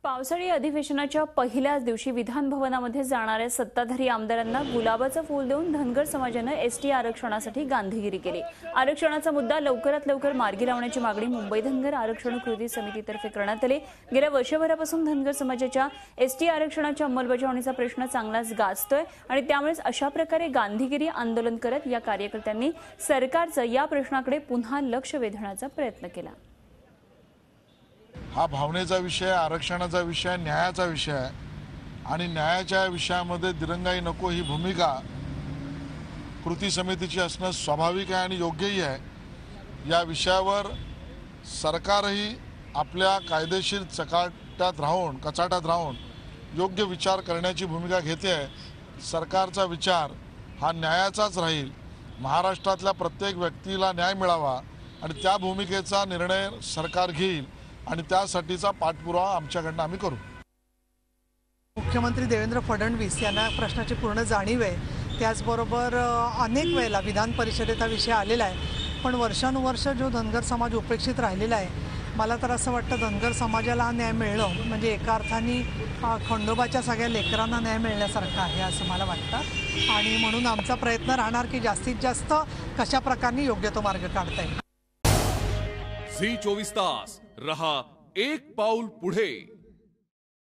पावसाळी अधिवेशनाच्या पहिल्याच दिवशी विधान भवनामध्ये जाणाऱ्या सत्ताधारी आमदारांना गुलाबाचं फूल देऊन धनगर समाजाने एसटी आरक्षणासाठी गांधीगिरी केली। आरक्षणाचा मुद्दा लवकरात लवकर मार्गी लावण्याची मागणी मुंबई धनगर आरक्षण कृती समितीतर्फे करण्यात आली। गेल्या वर्षभरापासून धनगर समाजाच्या एसटी आरक्षणाच्या अंमलबजावणीचा प्रश्न चांगलाच गाजतोय आणि त्यामुळेच अशा प्रकारे गांधीगिरी आंदोलन करत या कार्यकर्त्यांनी सरकारचं या प्रश्नाकडे पुन्हा लक्ष वेधण्याचा प्रयत्न केला। हा भावनेचा विषय, आरक्षणाचा विषय, न्यायाचा विषय आहे आणि न्यायाच्या विषयामध्ये दिरंगाई नको ही भूमिका कृती समितीची असणं स्वाभाविक आहे आणि योग्यही आहे। या विषयावर सरकारही आपल्या कायदेशीर कचाट्यात राहून योग्य विचार करण्याची भूमिका घेते आहे। सरकारचा विचार हा न्यायाचाच राहील। महाराष्ट्रातल्या प्रत्येक व्यक्तीला न्याय मिळावा आणि त्या भूमिकेचा निर्णय सरकार घेईल आणि त्यासाठीचा पाठपुरावा आमच्याकडून आम्ही करू। मुख्यमंत्री देवेंद्र फडणवीस यांना प्रश्नाची पूर्ण जाणीव आहे। त्याचबरोबर अनेक वेळेला विधान परिषदेत हा विषय आलेला आहे, पण वर्षानुवर्ष जो धनगर समाज उपेक्षित राहिलेला आहे, मला तर असं वाटतं धनगर समाजाला हा न्याय मिळणं म्हणजे एका अर्थाने खंडोबाच्या सगळ्या लेकरांना न्याय मिळण्यासारखं आहे असं मला वाटतं। आणि म्हणून आमचा प्रयत्न राहणार की जास्तीत जास्त कशा प्रकारे योग्य तो मार्ग काढता येईल। झी 24 तास रहा एक पाऊल पुढे।